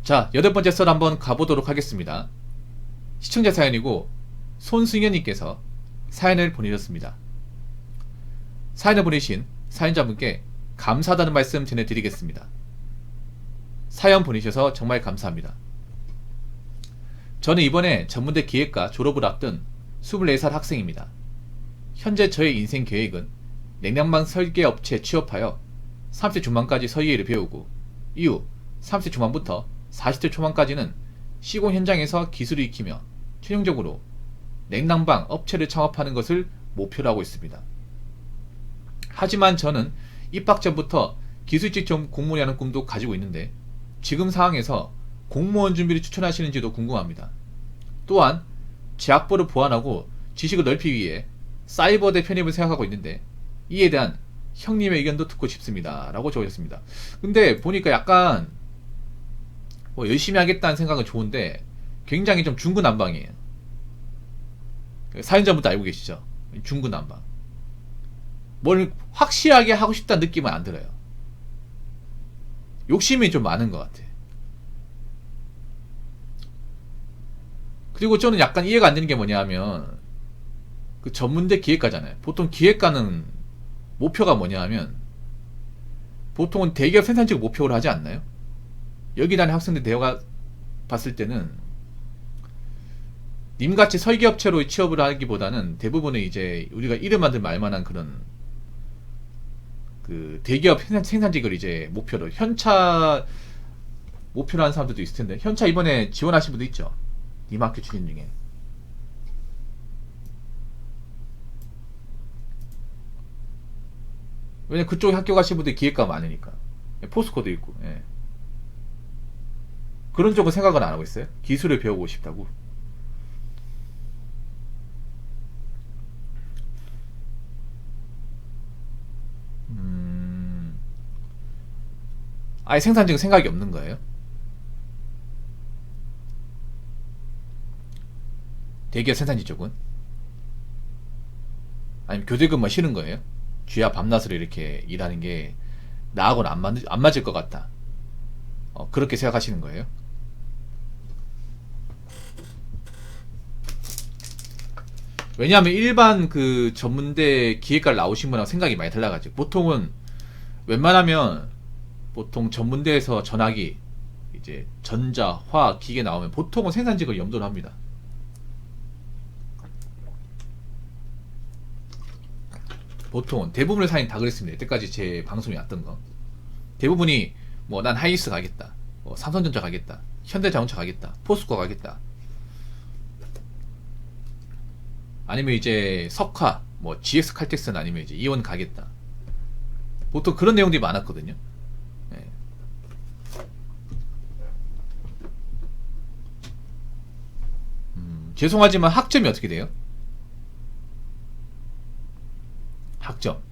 자, 8번째 썰 한번 가보도록 하겠습니다. 시청자 사연이고 손승현님께서 사연을 보내셨습니다. 사연을 보내신 사연자분께 감사하다는 말씀 전해드리겠습니다. 사연 보내셔서 정말 감사합니다. 저는 이번에 전문대 기획과 졸업을 앞둔 24살 학생입니다. 현재 저의 인생 계획은 냉난방 설계 업체에 취업하여 30대 중반까지 설계를 배우고 이후 30대 중반부터 40대 초반까지는 시공 현장에서 기술을 익히며 최종적으로 냉난방 업체를 창업하는 것을 목표로 하고 있습니다. 하지만 저는 입학 전부터 기술직 공무원이라는 꿈도 가지고 있는데 지금 상황에서 공무원 준비를 추천하시는지도 궁금합니다. 또한 제 학벌을 보완하고 지식을 넓히기 위해 사이버대 편입을 생각하고 있는데 이에 대한 형님의 의견도 듣고 싶습니다. 라고 적으셨습니다. 근데 보니까 약간 열심히 하겠다는 생각은 좋은데 굉장히 좀 중구난방이에요. 사연자분도 알고 계시죠? 중구난방. 뭘 확실하게 하고 싶다는 느낌은 안 들어요. 욕심이 좀 많은 것 같아. 그리고 저는 약간 이해가 안 되는 게 뭐냐면 그 전문대 기획과잖아요. 보통 기획과는 목표가 뭐냐면 보통은 대기업 생산직을 목표로 하지 않나요? 여기 다니는 학생들 대화가 봤을 때는 님같이 설계업체로 취업을 하기보다는 대부분은 이제 우리가 이름만 들면 알만한 그런 그 대기업 생산직을 이제 목표로 현차 목표로 하는 사람들도 있을 텐데 현차 이번에 지원하신 분도 있죠. 님 학교 출신 중에. 왜냐면 그쪽 학교 가신 분들이 기획과 많으니까. 포스코도 있고. 예. 그런 쪽은 생각은 안 하고 있어요? 기술을 배우고 싶다고. 아예 생산직은 생각이 없는 거예요? 대기업 생산직 쪽은? 아니면 교대근무 싫은 거예요? 쥐야 밤낮으로 이렇게 일하는 게 나하고는 안 맞을 것 같다. 그렇게 생각하시는 거예요? 왜냐하면 일반 그 전문대 기획과를 나오신 분하고 생각이 많이 달라가지고 보통은 웬만하면 보통 전문대에서 전화기 이제 전자, 화학, 기계 나오면 보통은 생산직을 염두를 합니다. 보통은 대부분의 사연이 다 그랬습니다. 이때까지 제 방송이 왔던 거 대부분이 뭐 난 하이닉스 가겠다, 뭐 삼성전자 가겠다, 현대자동차 가겠다, 포스코 가겠다, 아니면 이제 석화, 뭐 GX 칼텍스는 아니면 이제 이온 가겠다. 보통 그런 내용들이 많았거든요. 네. 죄송하지만 학점이 어떻게 돼요? 학점.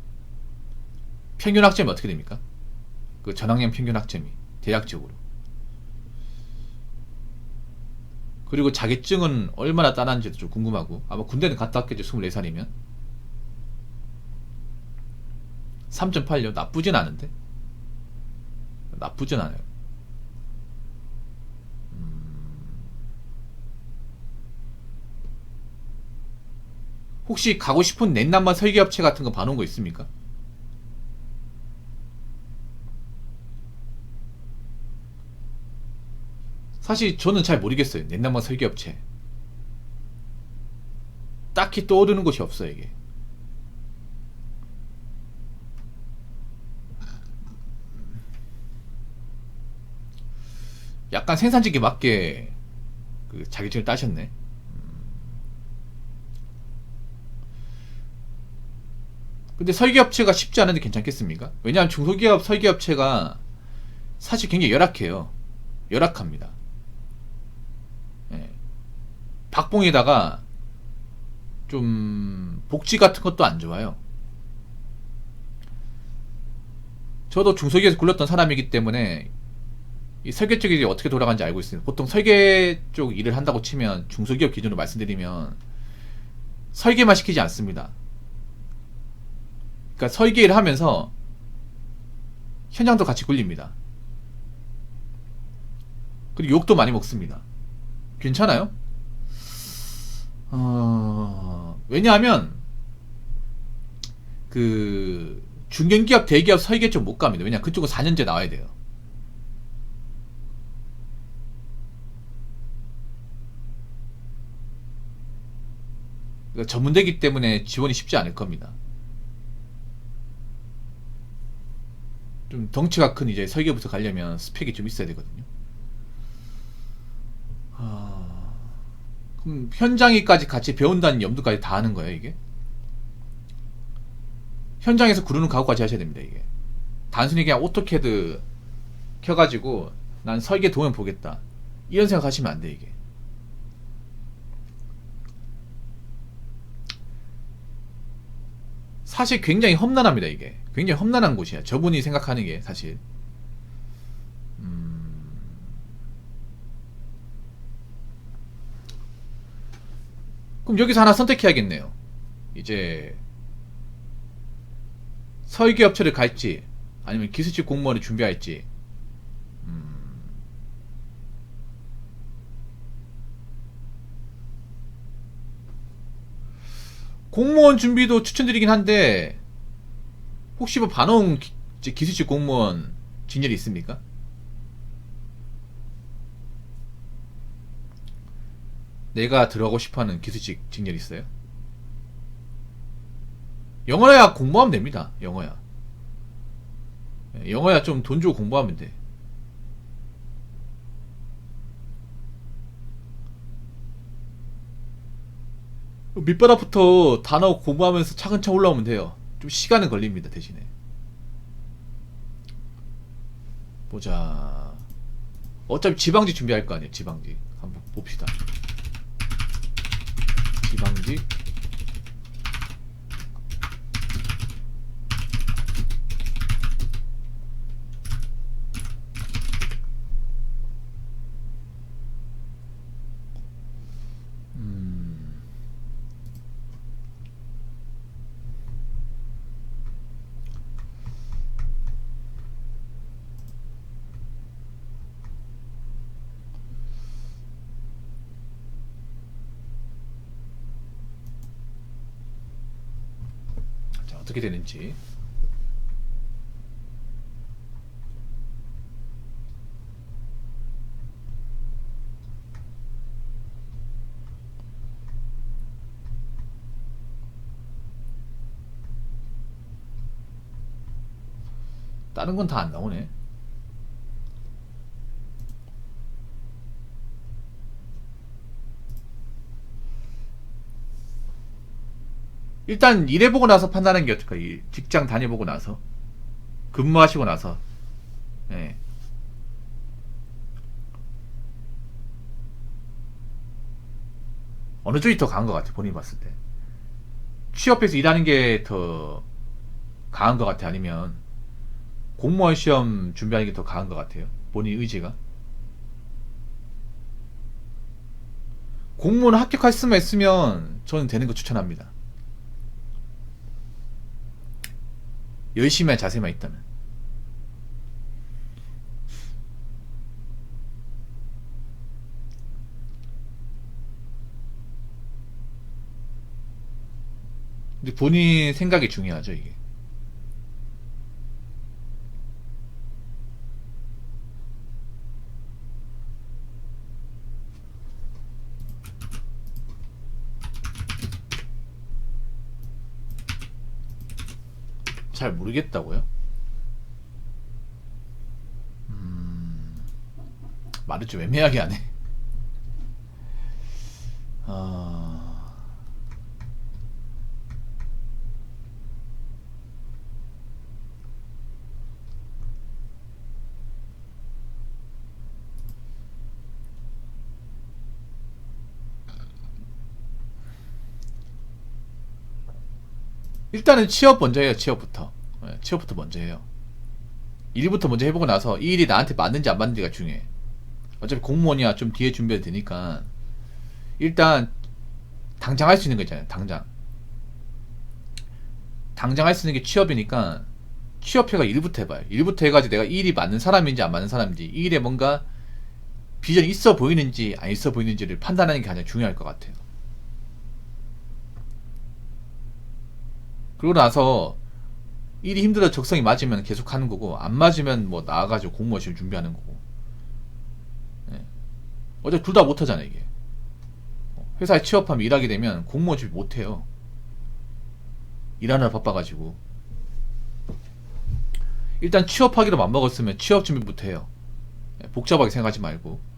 평균 학점이 어떻게 됩니까? 그 전학년 평균 학점이 대략적으로. 그리고 자격증은 얼마나 따놨는지도 좀 궁금하고 아마 군대는 갔다 왔겠죠. 24살이면 3.8요? 나쁘진 않은데? 나쁘진 않아요. 혹시 가고 싶은 냉난방 설계업체 같은 거 봐놓은 거 있습니까? 사실 저는 잘 모르겠어요. 냉난방 설계업체 딱히 떠오르는 곳이 없어요. 이게 약간 생산직에 맞게 그 자격증을 따셨네. 근데 설계업체가 쉽지 않은데 괜찮겠습니까? 왜냐하면 중소기업 설계업체가 사실 굉장히 열악해요. 열악합니다. 예. 박봉에다가 좀 복지 같은 것도 안 좋아요. 저도 중소기업에서 굴렀던 사람이기 때문에 이 설계 쪽이 어떻게 돌아가는지 알고 있습니다. 보통 설계 쪽 일을 한다고 치면 중소기업 기준으로 말씀드리면 설계만 시키지 않습니다. 그러니까 설계를 하면서 현장도 같이 굴립니다. 그리고 욕도 많이 먹습니다. 괜찮아요? 왜냐하면 그 중견기업 대기업 설계 쪽 못 갑니다. 왜냐 그쪽은 4년제 나와야 돼요. 그러니까 전문대기 때문에 지원이 쉽지 않을 겁니다. 좀 덩치가 큰 이제 설계부터 가려면 스펙이 좀 있어야 되거든요. 그럼 현장에까지 같이 배운다는 염두까지 다 하는 거예요, 이게? 현장에서 구르는 각오까지 하셔야 됩니다, 이게. 단순히 그냥 오토캐드 켜가지고 난 설계 도면 보겠다. 이런 생각 하시면 안 돼, 이게. 사실 굉장히 험난합니다, 이게. 굉장히 험난한 곳이야. 저분이 생각하는 게 사실. 그럼 여기서 하나 선택해야겠네요. 이제 설계업체를 갈지 아니면 기술직 공무원을 준비할지. 공무원 준비도 추천드리긴 한데 혹시 뭐 반응 기술직 공무원 진열이 있습니까? 내가 들어가고 싶어하는 기술직 직렬 있어요? 영어야 공부하면 됩니다. 영어야. 영어야 좀 돈 주고 공부하면 돼. 밑바닥부터 단어 공부하면서 차근차근 올라오면 돼요. 좀 시간은 걸립니다. 대신에. 보자. 어차피 지방직 준비할 거 아니에요. 지방직. 한번 봅시다. 지방직. 자, 어떻게 되는지. 다른 건 다 안 나오네. 일단 일해보고 나서 판단하는 게 어떨까? 이 직장 다녀보고 나서 근무하시고 나서. 예. 어느 쪽이 더 강한 것 같아? 본인이 봤을 때 취업해서 일하는 게 더 강한 것 같아? 아니면 공무원 시험 준비하는 게 더 강한 것 같아요? 본인 의지가? 공무원 합격할 수만 있으면 저는 되는 거 추천합니다. 열심히 할 자세만 있다면. 근데 본인 생각이 중요하죠, 이게. 잘 모르겠다고요? 말을 좀 애매하게 하네. 일단은 취업 먼저 해요. 취업부터. 취업부터 먼저 해요. 일부터 먼저 해보고 나서 이 일이 나한테 맞는지 안 맞는지가 중요해. 어차피 공무원이야 좀 뒤에 준비해도 되니까 일단 당장 할 수 있는 거 있잖아요. 당장 할 수 있는 게 취업이니까 취업회가 일부터 해봐요. 일부터 해가지고 내가 이 일이 맞는 사람인지 안 맞는 사람인지 이 일에 뭔가 비전이 있어 보이는지 안 있어 보이는지를 판단하는 게 가장 중요할 것 같아요. 그러고 나서 일이 힘들어 적성이 맞으면 계속 하는 거고, 안 맞으면 뭐 나와가지고 공무원 시험 준비하는 거고. 예. 어차피 둘 다 못하잖아 이게. 회사에 취업하면 일하게 되면 공무원 준비 못해요. 일하느라 바빠가지고. 일단 취업하기로 맘먹었으면 취업 준비부터 해요. 복잡하게 생각하지 말고.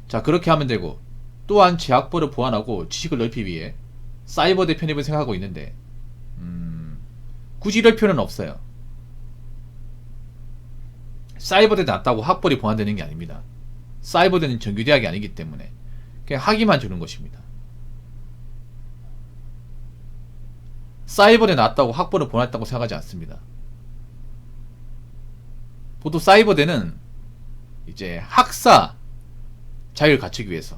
자, 그렇게 하면 되고, 또한 제 학벌을 보완하고 지식을 넓히기 위해 사이버대 편입을 생각하고 있는데, 굳이 이럴 필요는 없어요. 사이버대 낫다고 학벌이 보완되는 게 아닙니다. 사이버대는 정규대학이 아니기 때문에 그냥 학위만 주는 것입니다. 사이버대 낫다고 학벌을 보완했다고 생각하지 않습니다. 보통 사이버대는 이제 학사 자유를 갖추기 위해서,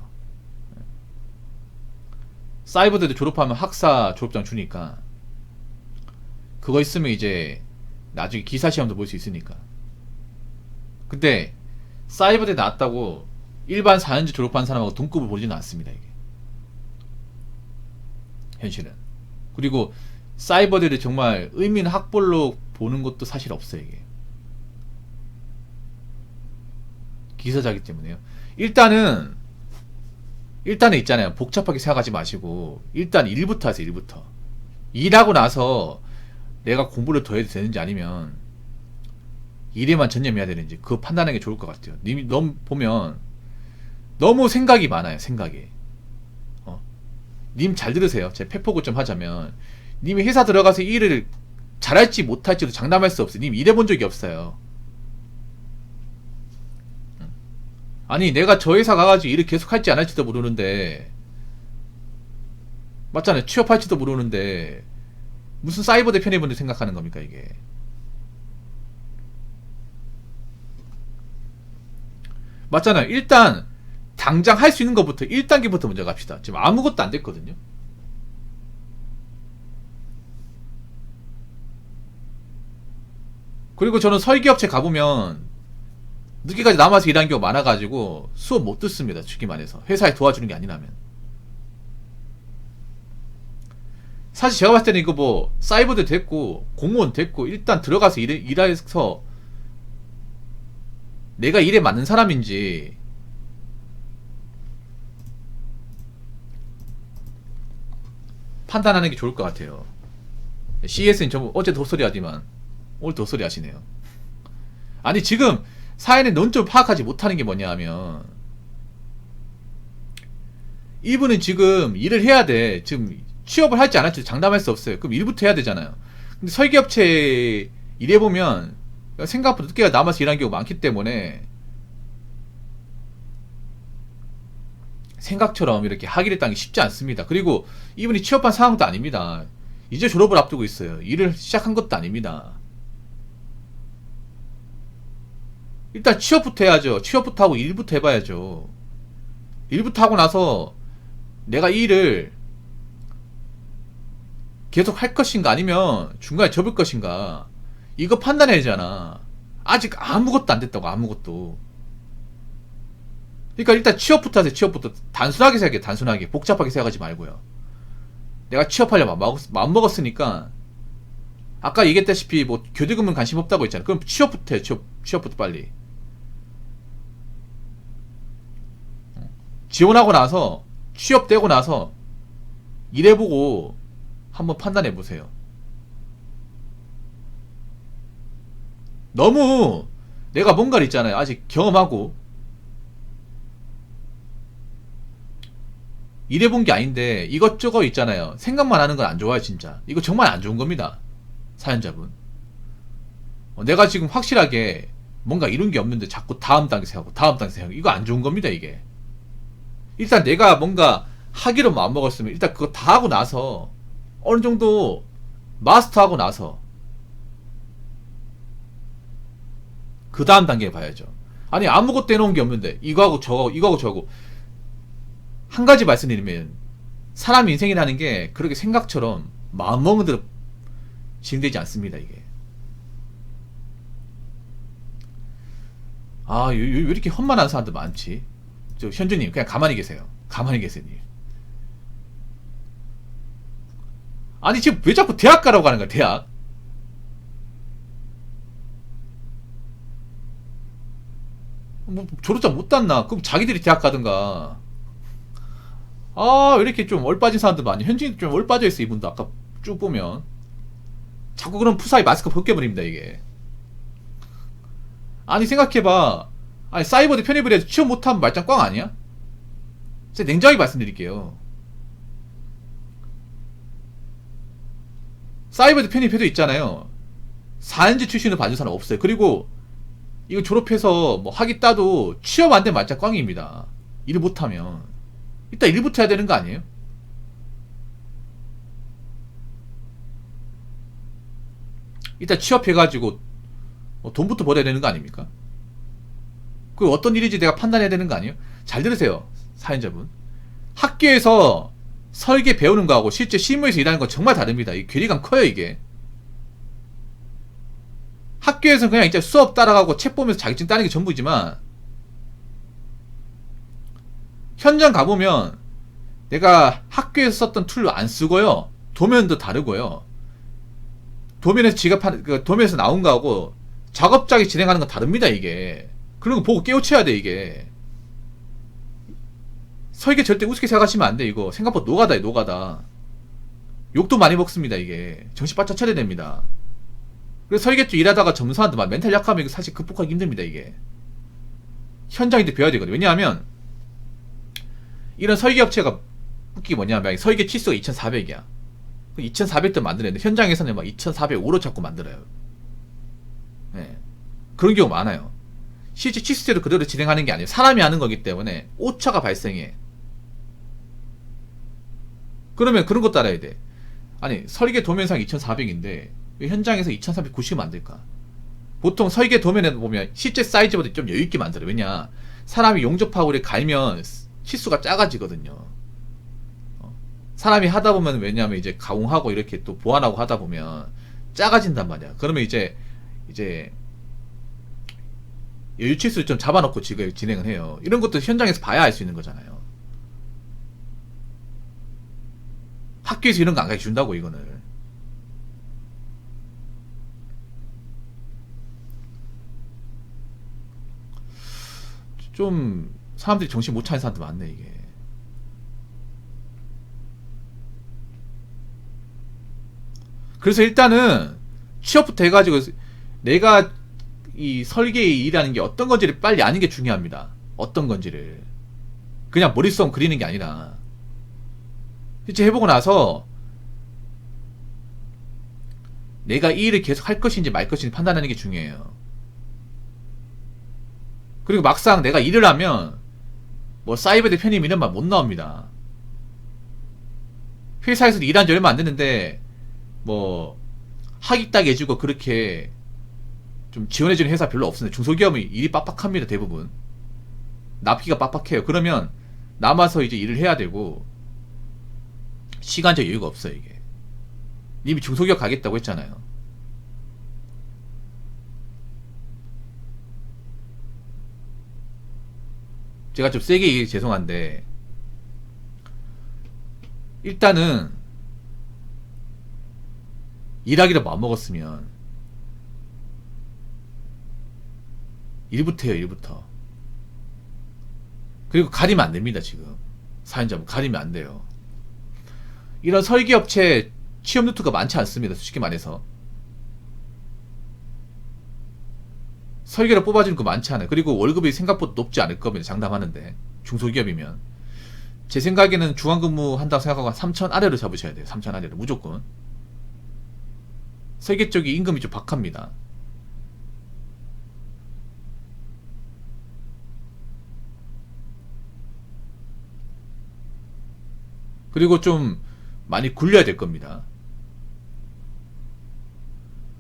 사이버대도 졸업하면 학사 졸업장 주니까 그거 있으면 이제 나중에 기사 시험도 볼 수 있으니까. 근데 사이버대 나왔다고 일반 4년제 졸업한 사람하고 동급을 보지는 않습니다 이게. 현실은. 그리고 사이버대를 정말 의미 있는 학벌로 보는 것도 사실 없어요 이게. 기사자기 때문에요. 일단은 있잖아요. 복잡하게 생각하지 마시고 일단 일부터 하세요. 일부터. 일하고 나서 내가 공부를 더 해도 되는지 아니면 일에만 전념해야 되는지 그거 판단하는 게 좋을 것 같아요. 님이 너무 보면 너무 생각이 많아요. 생각이. 님 잘 들으세요. 제가 팩폭을 좀 하자면, 님이 회사 들어가서 일을 잘할지 못할지도 장담할 수 없어요. 님 일해본 적이 없어요. 아니 내가 저 회사 가가지고 일을 계속 할지 안 할지도 모르는데, 맞잖아요. 취업할지도 모르는데 무슨 사이버대 편입을 생각하는 겁니까 이게. 맞잖아요. 일단 당장 할 수 있는 것부터 1단계부터 먼저 갑시다. 지금 아무것도 안 됐거든요. 그리고 저는 설계업체 가보면 늦게까지 남아서 일하는 경우가 많아가지고 수업 못 듣습니다. 죽기만 해서. 회사에 도와주는 게 아니라면. 사실 제가 봤을 때는 이거 뭐 사이버도 됐고 공무원 됐고 일단 들어가서 일해서 내가 일에 맞는 사람인지 판단하는 게 좋을 것 같아요. CS는 저 어제도 헛소리 하지만 오늘도 헛소리 하시네요. 아니 지금 사회는 논점 파악하지 못하는 게 뭐냐 하면, 이분은 지금 일을 해야 돼. 지금 취업을 할지 안 할지 장담할 수 없어요. 그럼 일부터 해야 되잖아요. 근데 설계업체 일해보면 생각보다 늦게 남아서 일하는 경우가 많기 때문에 생각처럼 이렇게 학위를 따는 게 쉽지 않습니다. 그리고 이분이 취업한 상황도 아닙니다. 이제 졸업을 앞두고 있어요. 일을 시작한 것도 아닙니다. 일단 취업부터 해야죠. 취업부터 하고 일부터 해봐야죠. 일부터 하고 나서 내가 이 일을 계속 할 것인가 아니면 중간에 접을 것인가, 이거 판단해야 되잖아. 아직 아무것도 안 됐다고. 아무것도. 그러니까 일단 취업부터 하세요. 취업부터 단순하게 생각해. 단순하게 복잡하게 생각하지 말고요. 내가 취업하려면 마음먹었으니까, 아까 얘기했다시피 뭐 교대금은 관심 없다고 했잖아. 그럼 취업부터 해. 취업부터 빨리 지원하고 나서 취업되고 나서 일해보고 한번 판단해보세요. 너무 내가 뭔가를 있잖아요. 아직 경험하고 일해본 게 아닌데 이것저것 있잖아요. 생각만 하는 건 안 좋아요. 진짜 이거 정말 안 좋은 겁니다. 사연자분. 내가 지금 확실하게 뭔가 이룬 게 없는데 자꾸 다음 단계 생각하고 다음 단계 생각하고, 이거 안 좋은 겁니다. 이게 일단 내가 뭔가 하기로 마음먹었으면 일단 그거 다 하고 나서 어느 정도 마스터하고 나서 그 다음 단계 봐야죠. 아니 아무것도 해놓은 게 없는데 이거하고 저거하고 이거하고 저거하고. 한 가지 말씀드리면, 사람 인생이라는 게 그렇게 생각처럼 마음먹은 대로 진행되지 않습니다. 이게 왜 이렇게 험만한 사람들 많지? 저 현주님 그냥 가만히 계세요. 가만히 계세요 님. 아니 지금 왜 자꾸 대학 가라고 하는 거야 대학? 뭐 졸업장 못 땄나? 그럼 자기들이 대학 가든가. 왜 이렇게 좀 얼빠진 사람들 많이. 현주님 좀 얼빠져 있어 이분도. 아까 쭉 보면 자꾸 그런 푸사이 마스크 벗겨버립니다 이게. 아니 생각해봐. 아니 사이버대 편입을 해도 취업 못하면 말짱 꽝 아니야? 제가 냉정하게 말씀드릴게요. 사이버대 편입해도 있잖아요. 4년제 출신을 받은 사람 없어요. 그리고 이거 졸업해서 뭐 학위 따도 취업 안 되면 말짱 꽝입니다. 일 못하면. 일단 일부터 해야 되는 거 아니에요? 일단 취업해가지고 돈부터 벌어야 되는 거 아닙니까? 그 어떤 일인지 내가 판단해야 되는 거 아니에요? 잘 들으세요 사연자분. 학교에서 설계 배우는 거하고 실제 실무에서 일하는 건 정말 다릅니다. 이 괴리감 커요 이게. 학교에서는 그냥 이제 수업 따라가고 책 보면서 자격증 따는 게 전부지만 현장 가보면 내가 학교에서 썼던 툴로 안 쓰고요. 도면도 다르고요. 도면에서 지급하는 도면에서 나온 거하고 작업장에 진행하는 건 다릅니다 이게. 그런 거 보고 깨우쳐야 돼 이게. 설계 절대 우습게 생각하시면 안 돼 이거. 생각보다 노가다에 노가다. 욕도 많이 먹습니다 이게. 정신 바짝 차려야 됩니다. 그래서 설계 쪽 일하다가 점수하는데 막 멘탈 약하면 이거 사실 극복하기 힘듭니다 이게. 현장인데 배워야 되거든요. 왜냐하면 이런 설계 업체가 웃기게 뭐냐면 설계 치수가 2400이야 2400도 만드는데 현장에서는 막 2405로 자꾸 만들어요. 네. 그런 경우 많아요. 실제 치수대로 그대로 진행하는 게 아니에요. 사람이 하는 거기 때문에 오차가 발생해. 그러면 그런 거 따라야 돼. 아니 설계 도면상 2400인데 왜 현장에서 2390 만들까? 보통 설계 도면에 보면 실제 사이즈보다 좀 여유있게 만들어요. 왜냐 사람이 용접하고 이렇게 갈면 치수가 작아지거든요. 사람이 하다 보면 왜냐면 이제 가공하고 이렇게 또 보완하고 하다 보면 작아진단 말이야. 그러면 이제 여유 치수를 좀 잡아놓고 지금 진행을 해요. 이런 것도 현장에서 봐야 알 수 있는 거잖아요. 학교에서 이런 거 안 가르쳐 준다고 이거는. 좀 사람들이 정신 못 차리는 사람들 많네 이게. 그래서 일단은 취업부터 해가지고 내가 이 설계의 일이라는 게 어떤 건지를 빨리 아는 게 중요합니다. 어떤 건지를 그냥 머릿속 그리는 게 아니라 실제 해보고 나서 내가 이 일을 계속 할 것인지 말 것인지 판단하는 게 중요해요. 그리고 막상 내가 일을 하면 뭐 사이버대 편입 이런 말 못 나옵니다. 회사에서 일한 지 얼마 안 됐는데 뭐 학위 딱 해주고 그렇게 좀 지원해주는 회사 별로 없습니다. 중소기업은 일이 빡빡합니다. 대부분 납기가 빡빡해요. 그러면 남아서 이제 일을 해야 되고 시간적 여유가 없어요 이게. 님이 중소기업 가겠다고 했잖아요. 제가 좀 세게 얘기 죄송한데 일단은 일하기를 마음먹었으면 일부터 해요. 일부터. 그리고 가리면 안됩니다. 지금 사연자분 가리면 안돼요. 이런 설계업체 취업 루트가 많지 않습니다. 솔직히 말해서 설계를 뽑아주는 거 많지 않아요. 그리고 월급이 생각보다 높지 않을 겁니다. 장담하는데 중소기업이면 제 생각에는 주간근무 한다고 생각하고 3천 아래로 잡으셔야 돼요. 3천 아래로 무조건. 설계 쪽이 임금이 좀 박합니다. 그리고 좀 많이 굴려야 될 겁니다.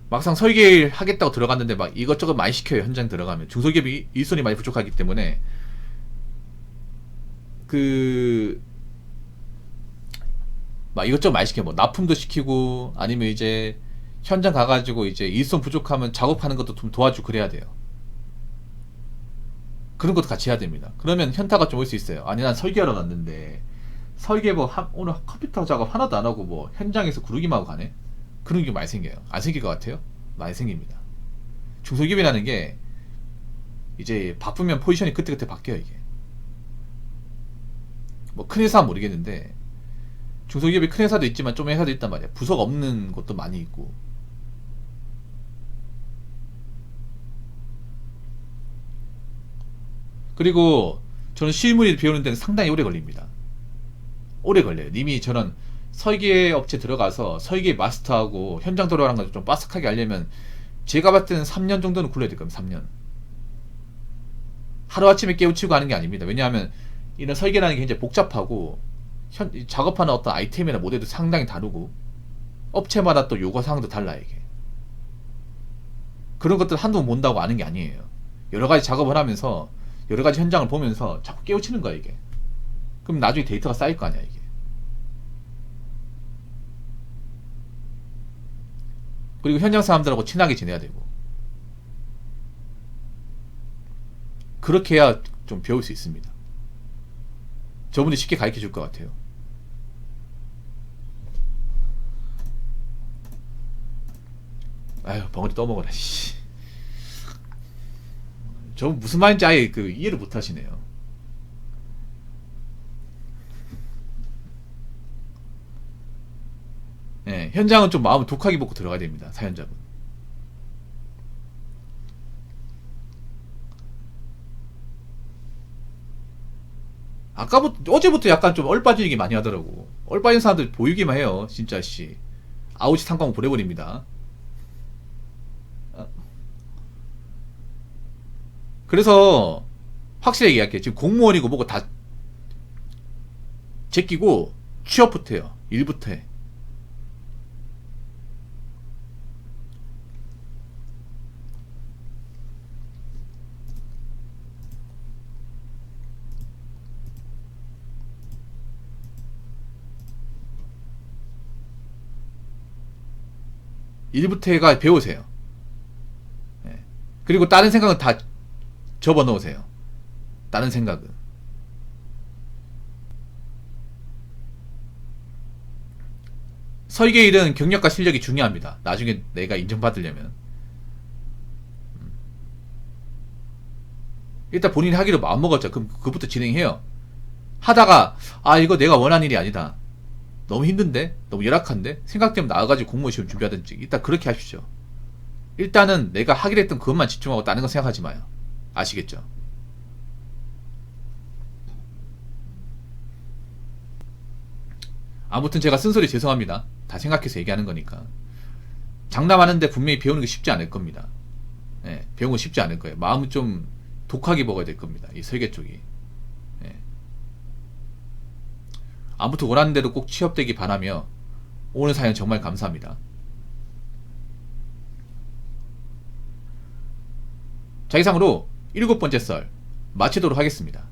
막상 설계를 하겠다고 들어갔는데 막 이것저것 많이 시켜요. 현장 들어가면 중소기업이 일손이 많이 부족하기 때문에 막 이것저것 많이 시켜요. 뭐 납품도 시키고 아니면 이제 현장 가가지고 이제 일손 부족하면 작업하는 것도 좀 도와주고 그래야 돼요. 그런 것도 같이 해야 됩니다. 그러면 현타가 좀 올 수 있어요. 아니 난 설계하러 갔는데 설계 뭐 오늘 컴퓨터 작업 하나도 안 하고 뭐 현장에서 구르기만 하고 가네. 그런 게 많이 생겨요. 안 생길 것 같아요? 많이 생깁니다. 중소기업이라는 게 이제 바쁘면 포지션이 그때그때 바뀌어요. 이게 뭐 큰 회사는 모르겠는데 중소기업이 큰 회사도 있지만 좀 회사도 있단 말이야. 부서가 없는 곳도 많이 있고. 그리고 저는 실무를 배우는 데는 상당히 오래 걸립니다. 오래 걸려요. 이미 저는 설계 업체 들어가서 설계 마스터하고 현장 돌아가는 걸 좀 빠삭하게 하려면 제가 봤을 때는 3년 정도는 굴러야 될 겁니다. 3년. 하루아침에 깨우치고 하는 게 아닙니다. 왜냐하면 이런 설계라는 게 굉장히 복잡하고 작업하는 어떤 아이템이나 모델도 상당히 다르고 업체마다 또 요구사항도 달라요. 이게 그런 것들 한두 번 본다고 아는 게 아니에요. 여러가지 작업을 하면서 여러가지 현장을 보면서 자꾸 깨우치는 거야 이게. 그럼 나중에 데이터가 쌓일 거 아니야 이게. 그리고 현장 사람들하고 친하게 지내야 되고 그렇게 해야 좀 배울 수 있습니다. 저분이 쉽게 가르쳐 줄 것 같아요. 아유 벙어리 떠먹어라 씨. 저분 무슨 말인지 아예 이해를 못 하시네요. 예, 현장은 좀 마음을 독하게 먹고 들어가야 됩니다. 사연자분. 아까부터 어제부터 약간 좀 얼빠지게 많이 하더라고. 얼빠진 사람들 보이기만 해요. 진짜 씨. 아우지 상광 보내버립니다. 그래서 확실히 얘기할게요. 지금 공무원이고 뭐고 다 제끼고 취업부터 해요. 일부터 해. 일부터 해가 배우세요. 예. 그리고 다른 생각은 다 접어넣으세요. 다른 생각은. 설계 일은 경력과 실력이 중요합니다. 나중에 내가 인정받으려면. 일단 본인이 하기로 마음먹었죠. 그럼 그부터 진행해요. 하다가 아 이거 내가 원하는 일이 아니다. 너무 힘든데? 너무 열악한데? 생각되면 나와가지고 공무원 시험 준비하든지 일단 그렇게 하십시오. 일단은 내가 하기로 했던 그것만 집중하고 다른 거 생각하지 마요. 아시겠죠? 아무튼 제가 쓴소리 죄송합니다. 다 생각해서 얘기하는 거니까. 장담하는데 분명히 배우는 게 쉽지 않을 겁니다. 예, 배우는 거 쉽지 않을 거예요. 마음은 좀 독하게 먹어야 될 겁니다. 이 설계 쪽이. 예. 아무튼 원하는 대로 꼭 취업되기 바라며 오늘 사연 정말 감사합니다. 자, 이상으로 7번째 썰 마치도록 하겠습니다.